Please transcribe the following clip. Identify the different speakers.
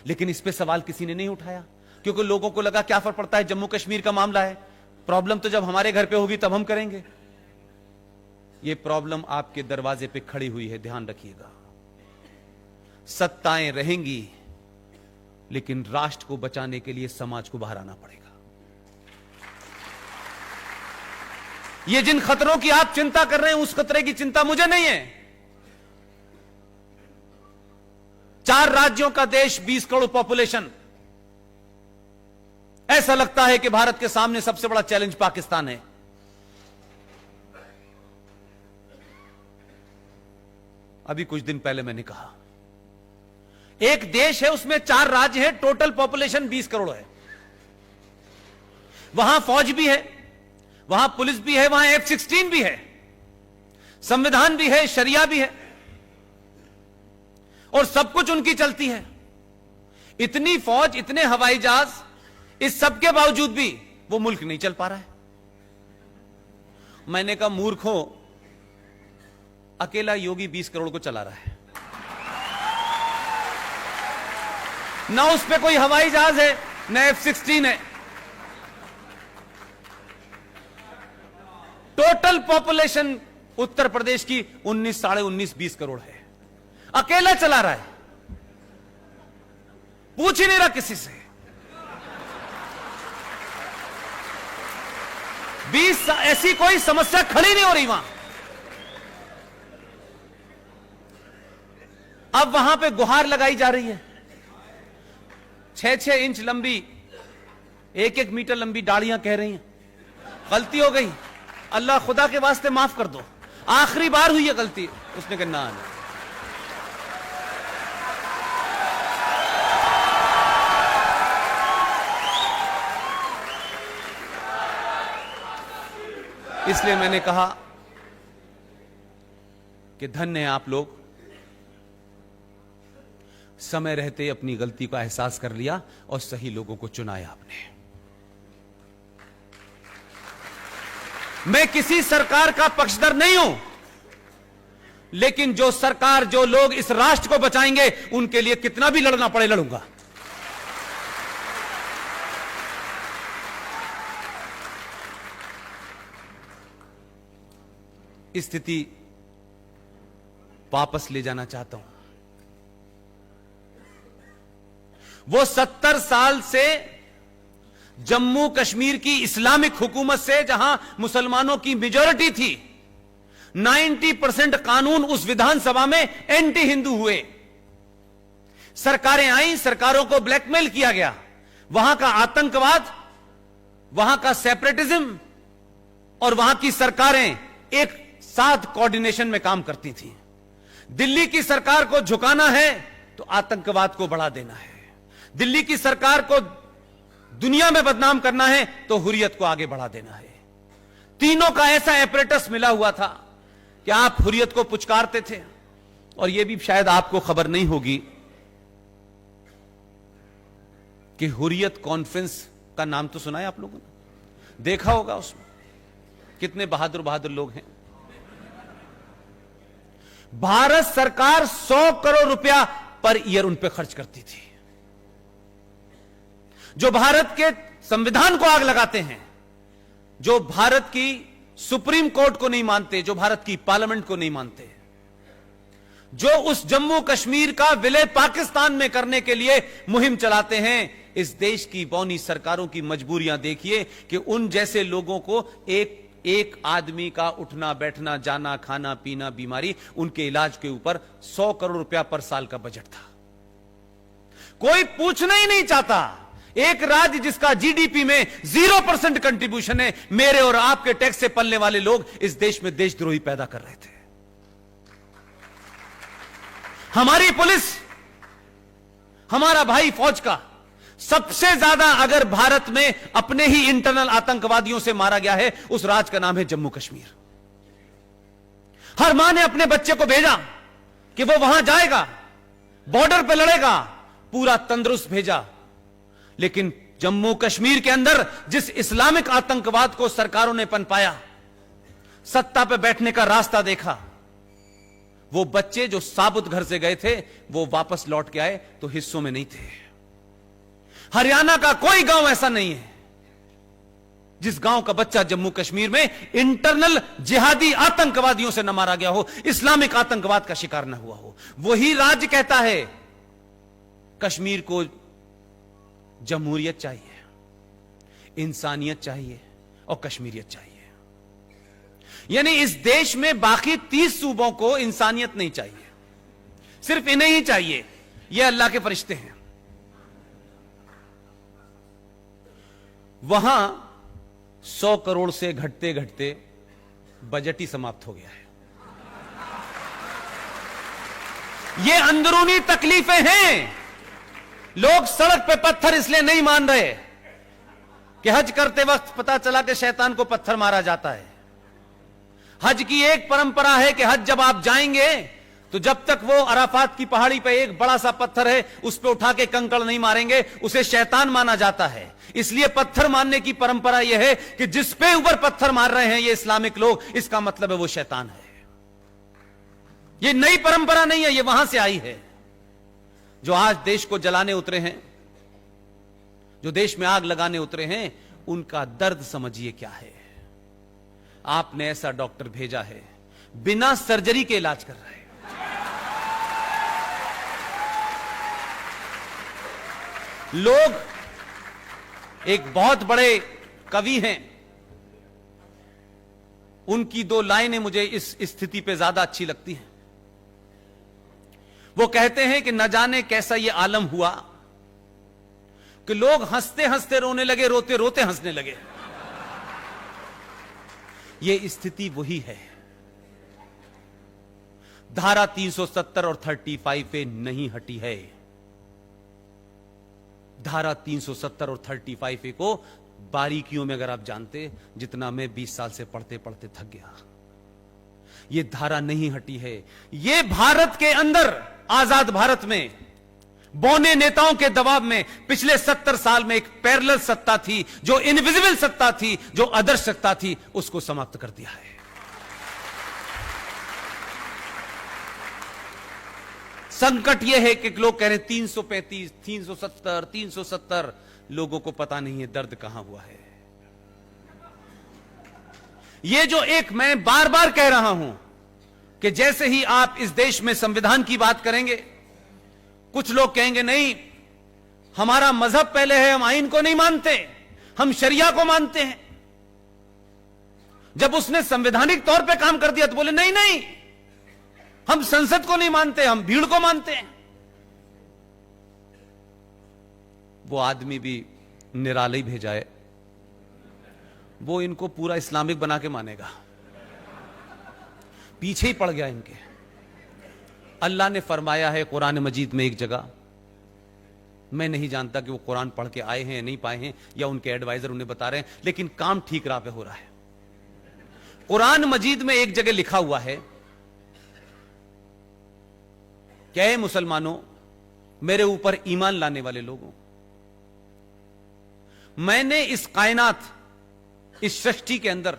Speaker 1: लेकिन इस पे सवाल किसी ने नहीं उठाया, क्योंकि लोगों को लगा क्या फर्क पड़ता है, जम्मू कश्मीर का मामला है, प्रॉब्लम तो जब हमारे घर पे होगी तब हम करेंगे। ये प्रॉब्लम आपके दरवाजे पे खड़ी हुई है, ध्यान रखिएगा। सत्ताएं रहेंगी, लेकिन राष्ट्र को बचाने के लिए समाज को बाहर आना पड़ेगा। ये जिन खतरों की आप चिंता कर रहे हैं, उस खतरे की चिंता मुझे नहीं है। 4 राज्यों का देश, 20 करोड़ पॉपुलेशन। ऐसा लगता है कि भारत के सामने सबसे बड़ा चैलेंज पाकिस्तान है। अभी कुछ दिन पहले मैंने कहा, एक देश है, उसमें 4 राज्य हैं, टोटल पॉपुलेशन 20 करोड़ है। वहां फौज भी है, वहां पुलिस भी है, वहां F-16 भी है, संविधान भी है, शरिया भी है, और सब कुछ उनकी चलती है। इतनी फौज, इतने हवाई जहाज, इस सब के बावजूद भी वो मुल्क नहीं चल पा रहा है। मैंने कहा मूर्खों, अकेला योगी 20 करोड़ को चला रहा है, ना उस पे कोई हवाई जहाज है, ना F-16 है। टोटल पॉपुलेशन उत्तर प्रदेश की 19, साढ़े 19, 20 करोड़ है, अकेला चला रहा है, पूछ ही नहीं रहा किसी से। 20 ऐसी कोई समस्या खड़ी नहीं हो रही वहां। अब वहां पे गुहार लगाई जा रही है, 6-6 इंच लंबी, 1-1 मीटर लंबी डालियां कह रही हैं गलती हो गई, अल्लाह खुदा के वास्ते माफ कर दो, आखिरी बार हुई है गलती। उसने कहा ना, इसलिए मैंने कहा कि धन्य है आप लोग, समय रहते अपनी गलती का एहसास कर लिया और सही लोगों को चुनाया आपने। मैं किसी सरकार का पक्षधर नहीं हूं, लेकिन जो सरकार, जो लोग इस राष्ट्र को बचाएंगे, उनके लिए कितना भी लड़ना पड़े लड़ूंगा। स्थिति वापस ले जाना चाहता हूं। वो 70 साल से जम्मू कश्मीर की इस्लामिक हुकूमत से, जहां मुसलमानों की मेजॉरिटी थी, 90% कानून उस विधानसभा में एंटी हिंदू हुए। सरकारें आई, सरकारों को ब्लैकमेल किया गया, वहां का आतंकवाद, वहां का सेपरेटिज्म, और वहां की सरकारें एक साथ कोऑर्डिनेशन में काम करती थी। दिल्ली की सरकार को झुकाना है तो आतंकवाद को बढ़ा देना है, दिल्ली की सरकार को दुनिया में बदनाम करना है तो हुर्रियत को आगे बढ़ा देना है। तीनों का ऐसा एपरेटस मिला हुआ था कि आप हुर्रियत को पुचकारते थे। और यह भी शायद आपको खबर नहीं होगी कि हुर्रियत कॉन्फ्रेंस का नाम तो सुना है आप लोगों ने, देखा होगा, उसमें कितने बहादुर बहादुर लोग हैं। भारत सरकार 100 करोड़ रुपया पर ईयर उन पे खर्च करती थी। जो भारत के संविधान को आग लगाते हैं, जो भारत की सुप्रीम कोर्ट को नहीं मानते, जो भारत की पार्लियामेंट को नहीं मानते, जो उस जम्मू कश्मीर का विलय पाकिस्तान में करने के लिए मुहिम चलाते हैं, इस देश की बौनी सरकारों की मजबूरियां देखिए कि उन जैसे लोगों को एक आदमी का उठना बैठना, जाना, खाना पीना, बीमारी, उनके इलाज के ऊपर 100 करोड़ रुपया पर साल का बजट था। कोई पूछना ही नहीं चाहता। एक राज्य जिसका जीडीपी में 0% कंट्रीब्यूशन है, मेरे और आपके टैक्स से पलने वाले लोग इस देश में देशद्रोही पैदा कर रहे थे। हमारी पुलिस, हमारा भाई फौज का सबसे ज्यादा अगर भारत में अपने ही इंटरनल आतंकवादियों से मारा गया है, उस राज्य का नाम है जम्मू कश्मीर। हर मां ने अपने बच्चे को भेजा कि वो वहां जाएगा, बॉर्डर पे लड़ेगा, पूरा तंदुरुस्त भेजा। लेकिन जम्मू कश्मीर के अंदर जिस इस्लामिक आतंकवाद को सरकारों ने पनपाया, सत्ता पे बैठने का रास्ता देखा, वो बच्चे जो साबुत घर से गए थे, वो वापस लौट के आए तो हिस्सों में नहीं थे। हरियाणा का कोई गांव ऐसा नहीं है जिस गांव का बच्चा जम्मू कश्मीर में इंटरनल जिहादी आतंकवादियों से न मारा गया हो, इस्लामिक आतंकवाद का शिकार न हुआ हो। वही राज्य कहता है कश्मीर को जमहूरियत चाहिए, इंसानियत चाहिए और कश्मीरियत चाहिए। यानी इस देश में बाकी 30 सूबों को इंसानियत नहीं चाहिए, सिर्फ इन्हें ही चाहिए। यह अल्लाह के फरिश्ते हैं। वहां 100 करोड़ से घटते घटते बजट ही समाप्त हो गया है। ये अंदरूनी तकलीफें हैं। लोग सड़क पे पत्थर इसलिए नहीं मान रहे कि हज करते वक्त पता चला कि शैतान को पत्थर मारा जाता है। हज की एक परंपरा है कि हज जब आप जाएंगे तो जब तक वो अराफात की पहाड़ी पे एक बड़ा सा पत्थर है उस पे उठा के कंकड़ नहीं मारेंगे, उसे शैतान माना जाता है। इसलिए पत्थर मारने की परंपरा यह है कि जिस पे ऊपर पत्थर मार रहे हैं ये इस्लामिक लोग, इसका मतलब है वो शैतान है। ये नई परंपरा नहीं है, ये वहां से आई है। जो आज देश को जलाने उतरे हैं, जो देश में आग लगाने उतरे हैं, उनका दर्द समझिए क्या है। आपने ऐसा डॉक्टर भेजा है बिना सर्जरी के इलाज कर रहा है। लोग, एक बहुत बड़े कवि हैं, उनकी 2 लाइनें मुझे इस स्थिति पे ज्यादा अच्छी लगती हैं। वो कहते हैं कि न जाने कैसा ये आलम हुआ कि लोग हंसते हंसते रोने लगे, रोते रोते हंसने लगे। ये स्थिति वही है। धारा 370 और 35 पे नहीं हटी है। धारा 370 और 35 को बारीकियों में अगर आप जानते, जितना मैं 20 साल से पढ़ते पढ़ते थक गया, ये धारा नहीं हटी है। ये भारत के अंदर, आजाद भारत में बौने नेताओं के दबाव में पिछले 70 साल में एक पैरेलल सत्ता थी, जो इनविजिबल सत्ता थी, जो आदर्श सत्ता थी, उसको समाप्त कर दिया है। संकट यह है कि लोग कह रहे हैं 335, 370, 370, लोगों को पता नहीं है दर्द कहां हुआ है। ये जो एक मैं बार बार कह रहा हूं कि जैसे ही आप इस देश में संविधान की बात करेंगे, कुछ लोग कहेंगे नहीं, हमारा मजहब पहले है, हम आईन को नहीं मानते, हम शरिया को मानते हैं। जब उसने संवैधानिक तौर पे काम कर दिया तो बोले नहीं नहीं, हम संसद को नहीं मानते, हम भीड़ को मानते हैं। वो आदमी भी निराले भेजा है, वो इनको पूरा इस्लामिक बना के मानेगा। पीछे ही पड़ गया इनके। अल्लाह ने फरमाया है कुरान मजीद में एक जगह, मैं नहीं जानता कि वो कुरान पढ़ के आए हैं नहीं पाए हैं, या उनके एडवाइजर उन्हें बता रहे हैं, लेकिन काम ठीक राह पे हो रहा है। कुरान मजीद में एक जगह लिखा हुआ है, क्या है मुसलमानों, मेरे ऊपर ईमान लाने वाले लोगों, मैंने इस कायनात, इस सृष्टि के अंदर